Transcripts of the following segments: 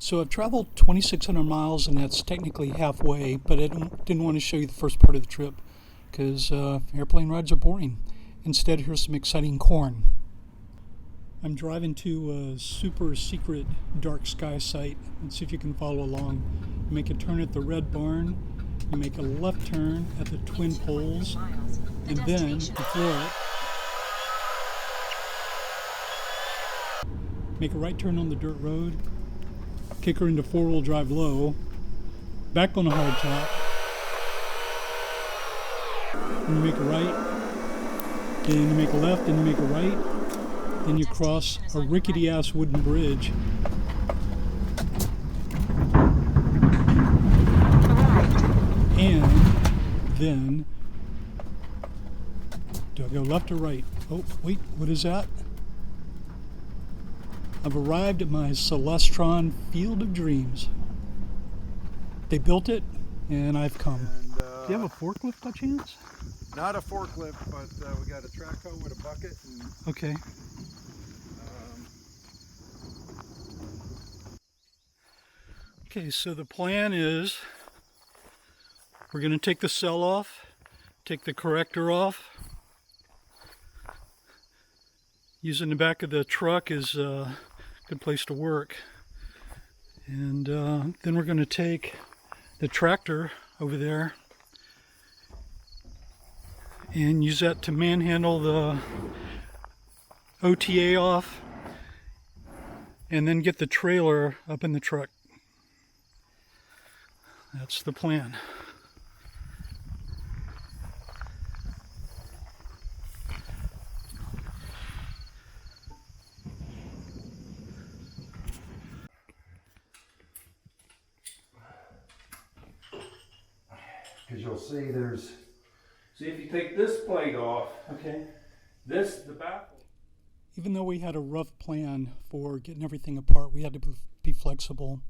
So I've traveled 2,600 miles, and that's technically halfway, but I didn't want to show you the first part of the trip because airplane rides are boring. Instead, here's some exciting corn. I'm driving to a super secret dark sky site. Let's see if you can follow along. You make a turn at the Red Barn, you make a left turn at the Twin Poles, and then you floor it. Make a right turn on the dirt road, kick her into four-wheel drive low, back on the hard top, and you make a right, then you make a left, then you make a right, then you cross a rickety-ass wooden bridge. And then, do I go left or right? Oh, wait, what is that? I've arrived at my Celestron Field of Dreams. They built it, and I've come. And, do you have a forklift by chance? Not a forklift, but we got a track hoe with a bucket. And, okay. Okay, so the plan is we're going to take the cell off, take the corrector off. Using the back of the truck is a good place to work. And then we're going to take the tractor over there and use that to manhandle the OTA off and then get the trailer up in the truck. That's the plan. because you'll see there's. See, if you take this plate off, Okay. the baffle. Even though we had a rough plan for getting everything apart, we had to be flexible.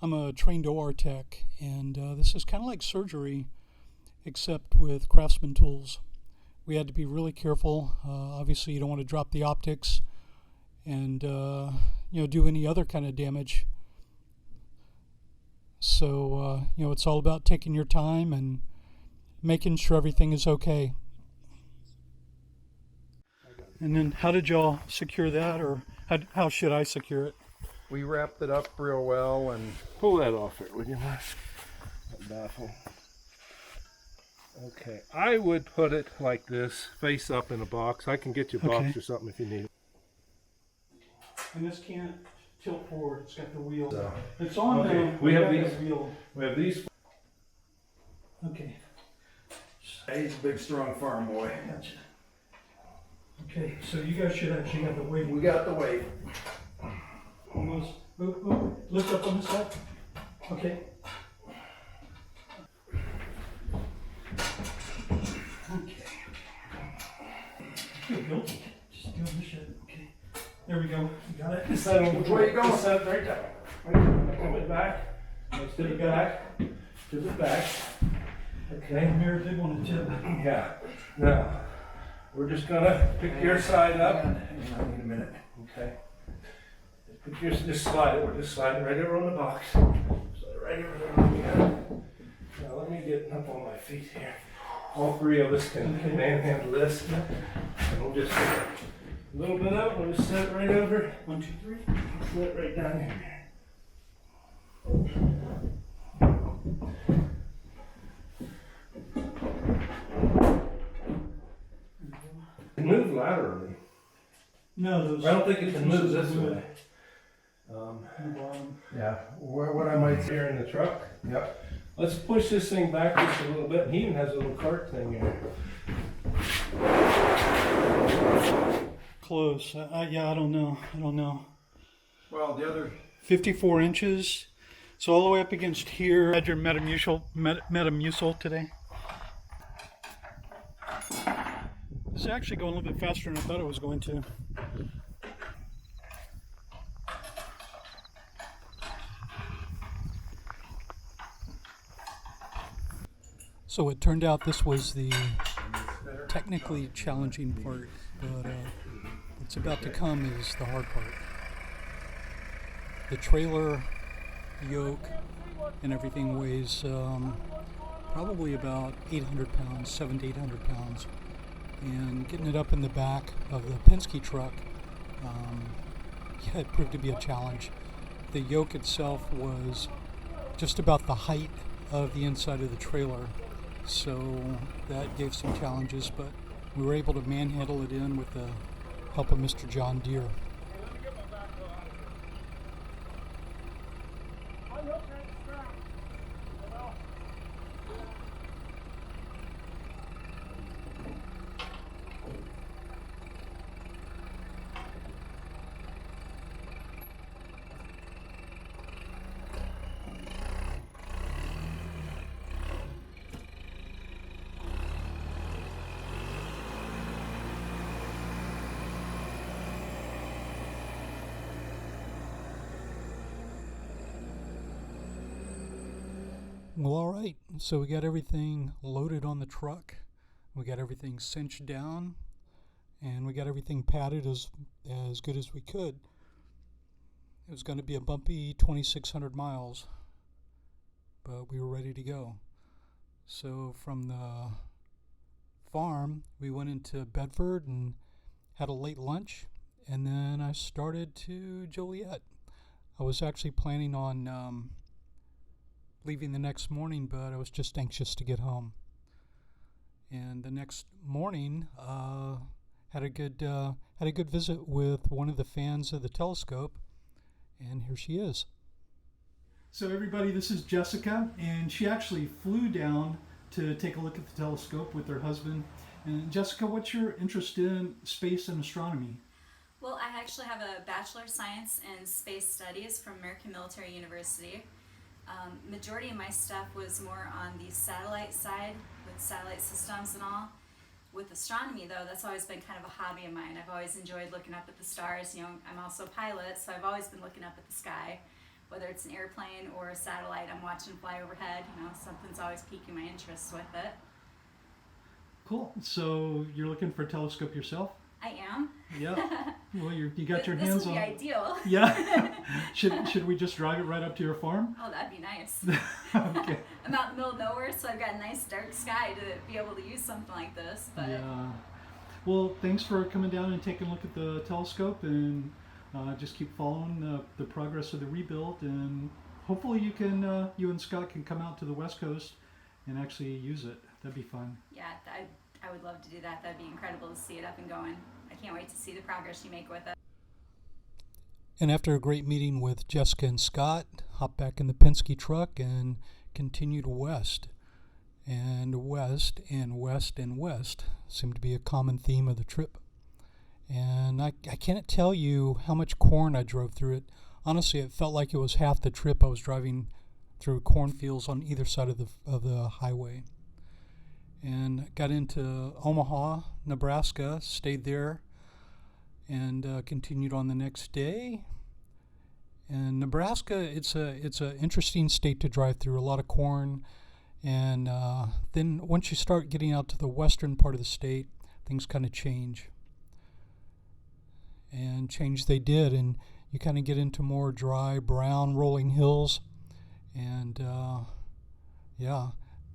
I'm a trained OR tech, and this is kind of like surgery, except with craftsman tools. We had to be really careful. Obviously, you don't want to drop the optics and do any other kind of damage. So it's all about taking your time and making sure everything is okay. And then, how did y'all secure that, or how should I secure it? We wrapped it up real well and Pull that off there, would you? that baffle. Okay, I would put it like this, face up in a box. I can get you a box Okay. or something if you need it. And this can't tilt forward. It's got the wheel. So, It's on Okay, the we have back of these. the wheel. We have these. Okay. he's a big, strong farm boy. Gotcha. Okay, so you guys should actually have the weight. We got the weight. Almost. Lift up on the side. Okay. Okay. I feel guilty. Just doing this shit. Okay. There we go. You got it. Which way you going? Just Set right there. Come it back. To the back. To the back. Okay. Mirror did want to tip. Yeah. Now, we're just gonna pick your side up. Hang on, need a minute. Okay. Just slide it. We're just sliding right over on the box. Slide it right over there. Now let me get up on my feet here. All three of us can manhandle this. And we'll just take a little bit up. We'll just set it right over. 1, 2, 3. Set it right down here. Move laterally. No, those. I don't think it can move this way. Yeah, what I might say. Here in the truck. Yep. Let's push this thing back just a little bit. He even has a little cart thing here. Close. Yeah, I don't know. Well, the other. 54 inches. So all the way up against here. Had your Metamucil today. This is actually going a little bit faster than I thought it was going to. So it turned out this was the technically challenging part, but what's about to come is the hard part. The trailer yoke, and everything weighs probably about 800 pounds, 700 to 800 pounds. And getting it up in the back of the Penske truck, it proved to be a challenge. The yoke itself was just about the height of the inside of the trailer, so that gave some challenges, but we were able to manhandle it in with the help of Mr. John Deere. Well, all right, so we got everything loaded on the truck, we got everything cinched down, and we got everything padded as good as we could. It was going to be a bumpy 2,600 miles, but we were ready to go. So from the farm, we went into Bedford and had a late lunch, and then I started to Joliet. I was actually planning on leaving the next morning, but I was just anxious to get home. And the next morning, had a good visit with one of the fans of the telescope, and here she is. So everybody, this is Jessica, and she actually flew down to take a look at the telescope with her husband. And Jessica, what's your interest in space and astronomy? Well, I actually have a Bachelor of Science in Space Studies from American Military University. Majority of my stuff was more on the satellite side with satellite systems and all. With astronomy though, that's always been kind of a hobby of mine. I've always enjoyed looking up at the stars. You know, I'm also a pilot, so I've always been looking up at the sky. Whether it's an airplane or a satellite I'm watching fly overhead, you know, something's always piquing my interest with it. Cool. So you're looking for a telescope yourself? I am. Yeah. Well, you got your hands This would on. be ideal. Yeah. Should we just drive it right up to your farm? Oh, that'd be nice. Okay. I'm out in the middle of nowhere, so I've got a nice dark sky to be able to use something like this. But Yeah. Well, thanks for coming down and taking a look at the telescope, and just keep following the progress of the rebuild, and hopefully you and Scott can come out to the West Coast and actually use it. That'd be fun. yeah, I would love to do that. That'd be incredible to see it up and going. I can't wait to see the progress you make with it. And after a great meeting with Jessica and Scott, hopped back in the Penske truck and continued west. And west and west and west seemed to be a common theme of the trip. And I can't tell you how much corn I drove through it. Honestly, it felt like it was half the trip I was driving through cornfields on either side of the highway. And got into Omaha, Nebraska, stayed there, and continued on the next day. And Nebraska, it's a interesting state to drive through. A lot of corn, and then once you start getting out to the western part of the state, things kind of change. And change they did, and you kind of get into more dry, brown, rolling hills, and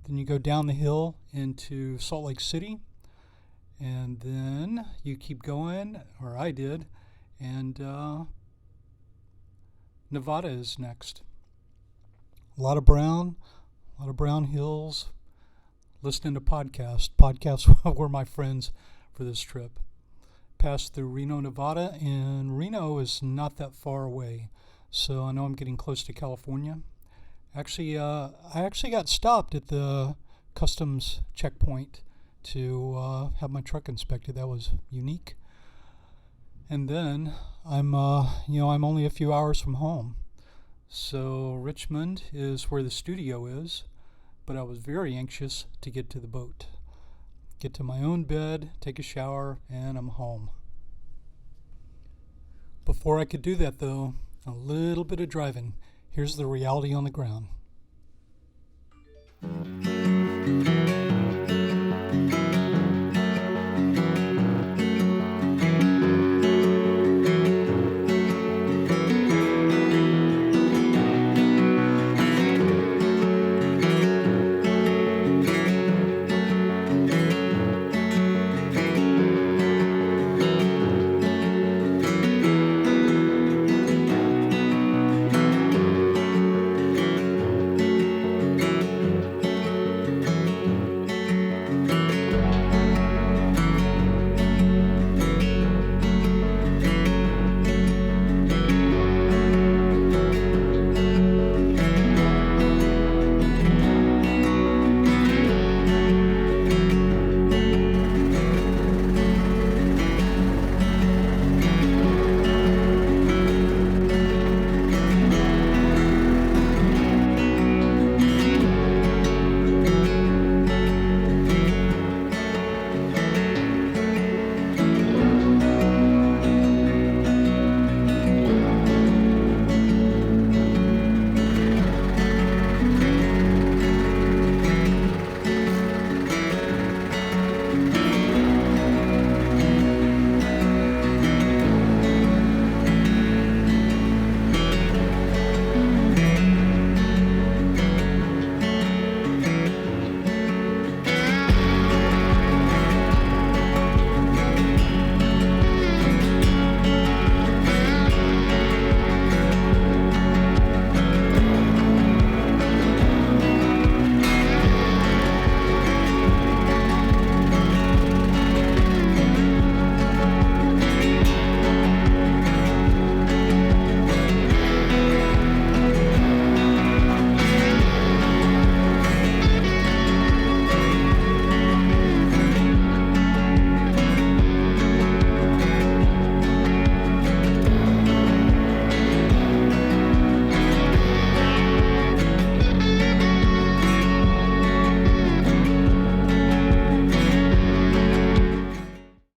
Then you go down the hill into Salt Lake City, and then you keep going, or I did, and Nevada is next. A lot of brown hills, listening to podcasts. Podcasts were my friends for this trip. Passed through Reno, Nevada, and Reno is not that far away, so I know I'm getting close to California. Actually, I got stopped at the customs checkpoint to have my truck inspected. That was unique. And then I'm only a few hours from home. So Richmond is where the studio is, but I was very anxious to get to the boat. Get to my own bed, take a shower, and I'm home. Before I could do that, though, a little bit of driving. Here's the reality on the ground.